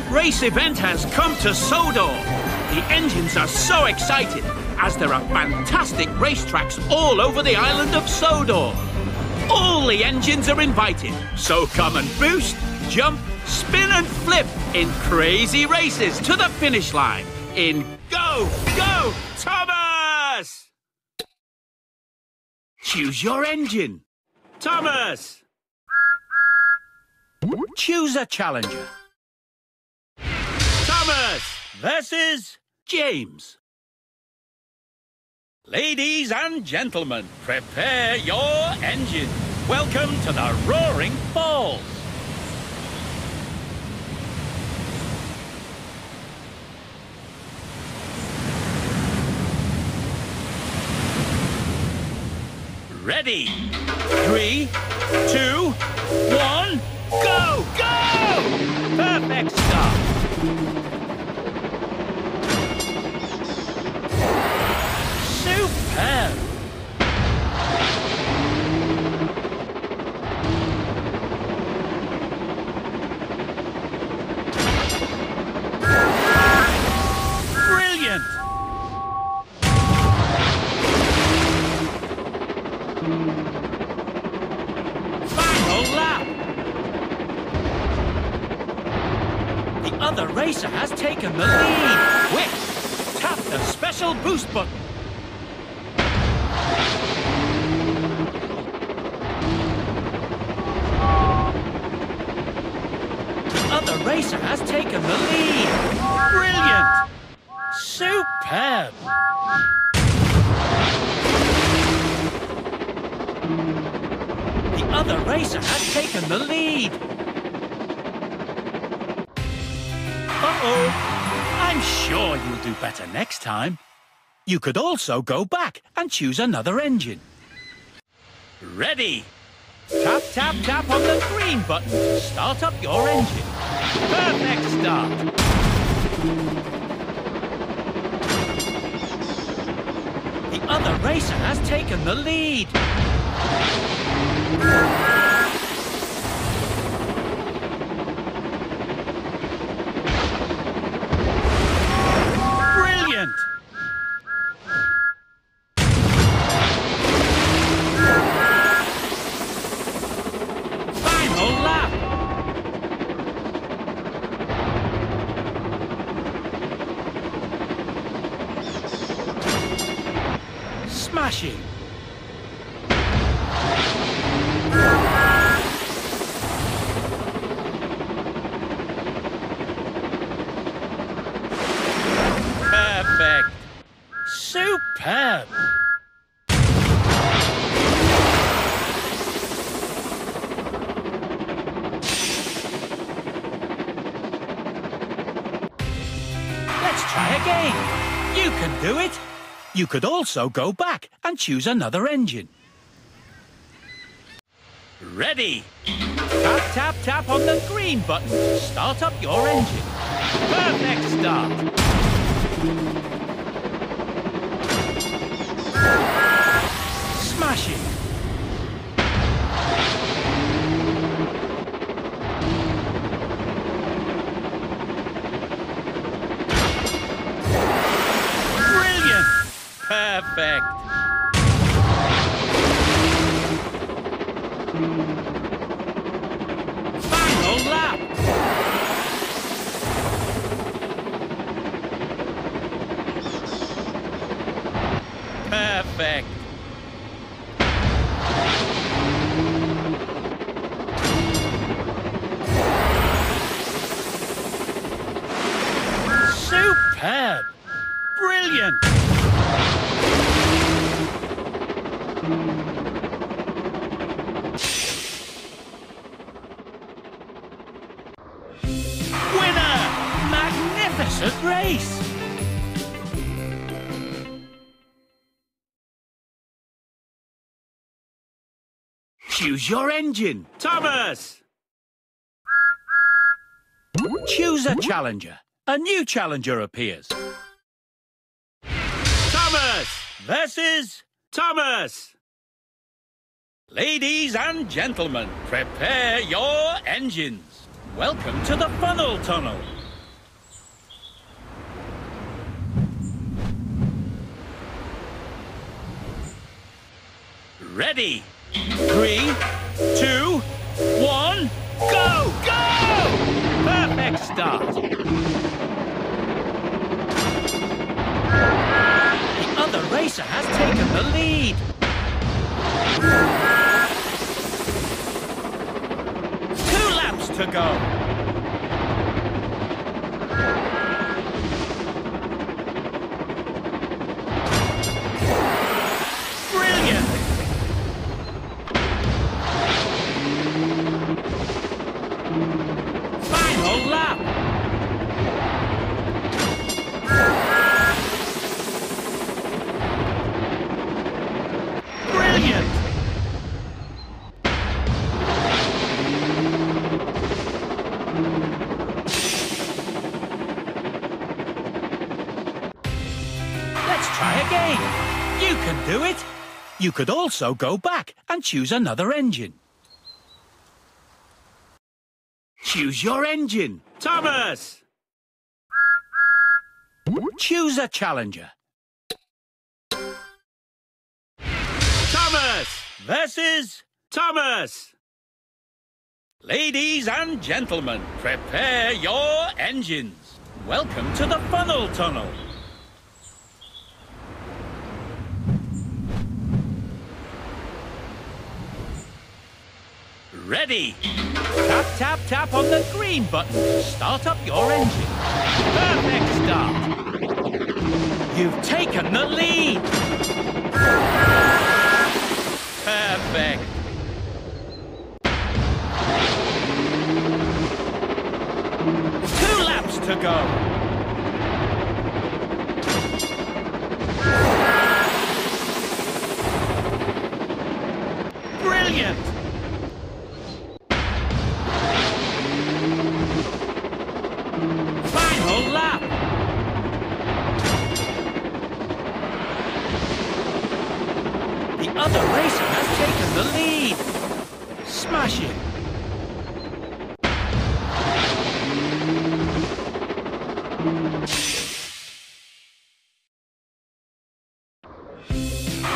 great race event has come to Sodor. The engines are so excited as there are fantastic racetracks all over the island of Sodor. All the engines are invited, so come and boost, jump, spin and flip in crazy races to the finish line in Go, Go, Thomas! Choose your engine. Thomas! Choose a challenger. Thomas versus James. Ladies and gentlemen, prepare your engine. Welcome to the Roaring Falls. Ready? 3, 2, 1, go! Go! Perfect start. Superb! Brilliant! Final lap! The other racer has taken the lead. Quick! Tap the special boost button. The racer has taken the lead. Brilliant! Superb! The other racer has taken the lead. Uh-oh! I'm sure you'll do better next time. You could also go back and choose another engine. Ready? Tap, tap, tap on the green button to start up your engine. Perfect start. The other racer has taken the lead. Brilliant! Final lap. Smashing! Perfect! Superb! Let's try again. You can do it. You could also go back and choose another engine. Ready? Tap, tap, tap on the green button to start up your engine. Perfect start. Smashing. Brilliant. Perfect. Final lap. Perfect. Superb. Brilliant. Winner! Magnificent race! Choose your engine. Thomas! Choose a challenger. A new challenger appears. Thomas versus Thomas. Ladies and gentlemen, prepare your engines. Welcome to the funnel tunnel. Ready? 3, 2, 1, go! Go! Perfect start. The other racer has taken the lead. 2 laps to go. You could also go back and choose another engine. Choose your engine, Thomas! Choose a challenger. Thomas versus Thomas. Ladies and gentlemen, prepare your engines. Welcome to the funnel tunnel. Ready? Tap, tap, tap on the green button to start up your engine. Perfect start. You've taken the lead. Perfect. Two laps to go. Brilliant. Final lap. The other racer has taken the lead. Smash it.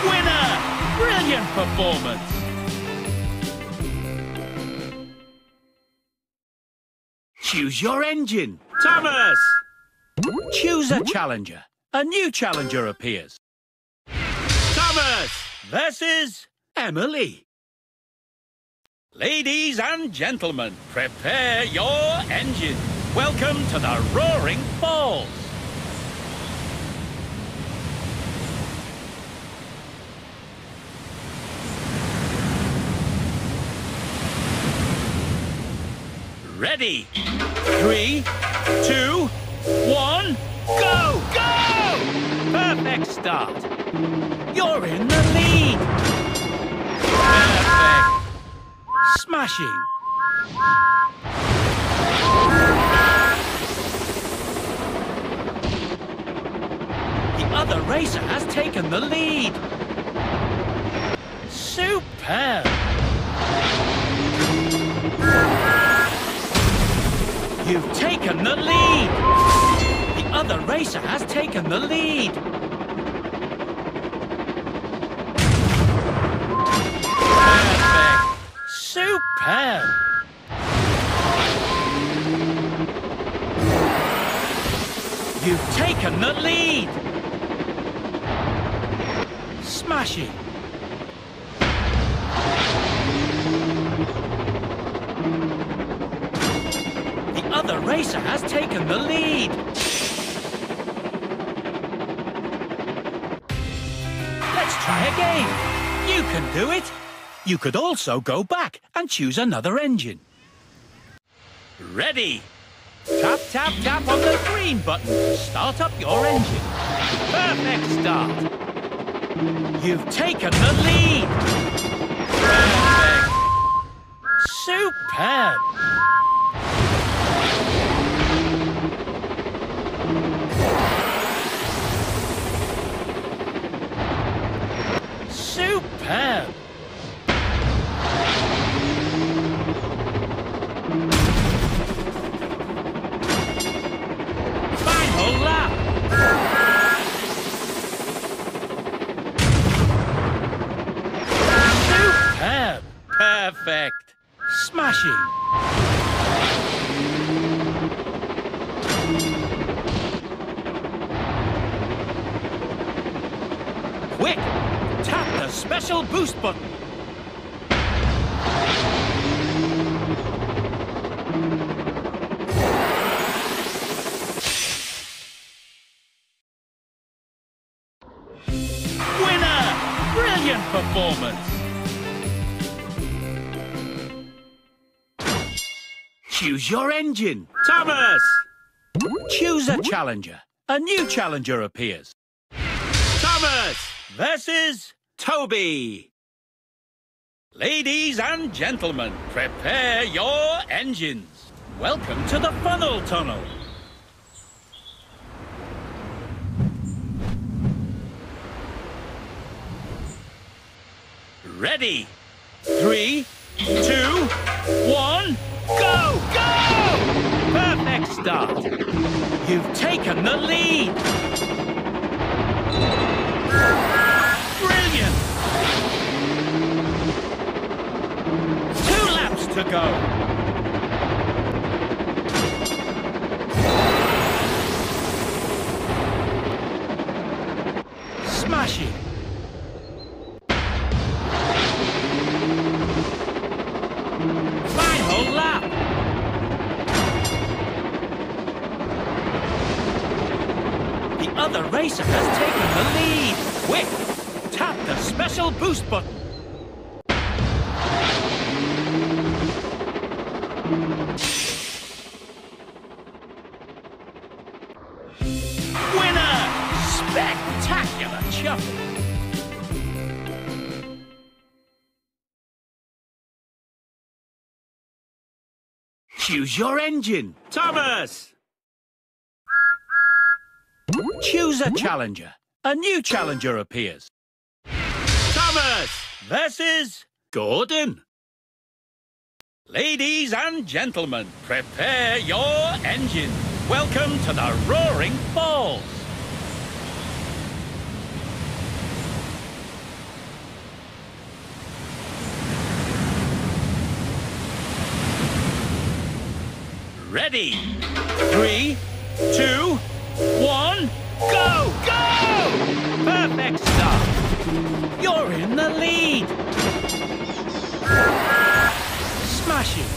Winner! Brilliant performance. Choose your engine, Thomas. Choose a challenger. A new challenger appears. Thomas versus Emily. Ladies and gentlemen, prepare your engine. Welcome to the Roaring Falls. Ready? 3, 2, 1, go! Go! Perfect start. You're in the lead. Perfect. Smashing. The other racer has taken the lead. Superb. You've taken the lead! The other racer has taken the lead! Perfect! Superb! You've taken the lead! Smashing! The other racer has taken the lead. Let's try again. You can do it. You could also go back and choose another engine. Ready? Tap, tap, tap on the green button to start up your engine. Perfect start. You've taken the lead. Perfect. Superb. Superb! Final lap! Perfect. Smashing. Quick! Tap the special boost button. Winner! Brilliant performance! Choose your engine. Thomas! Choose a challenger. A new challenger appears. Thomas versus Toby. Ladies and gentlemen, prepare your engines. Welcome to the funnel tunnel. Ready? 3, 2, 1, go! Go! Perfect start. You've taken the lead. Brilliant! 2 laps to go. Smashing. Final lap. The other racer has taken the lead. Quick, tap the special boost button. Winner! Spectacular shuffle. Choose your engine. Thomas! Choose a challenger. A new challenger appears. Thomas versus Gordon. Ladies and gentlemen, prepare your engines. Welcome to the Roaring Falls. Ready? 3, 2, 1, go! Go! Perfect start. You're in the lead. Smashing.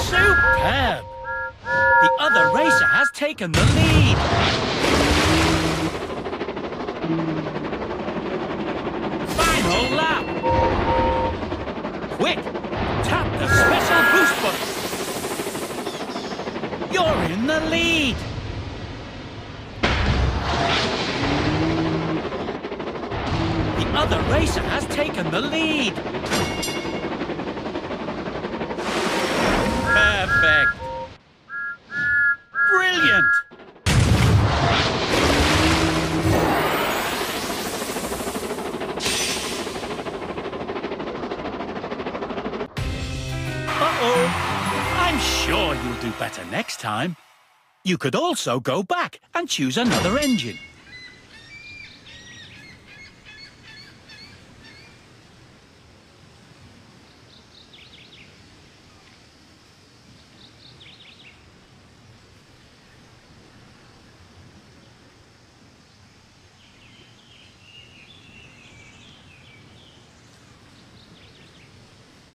Superb. The other racer has taken the lead. Final lap. Quick, tap the special boost button. You're in the lead. The other racer has taken the lead. Perfect. Brilliant. Uh-oh. I'm sure you'll do better next time. You could also go back and choose another engine.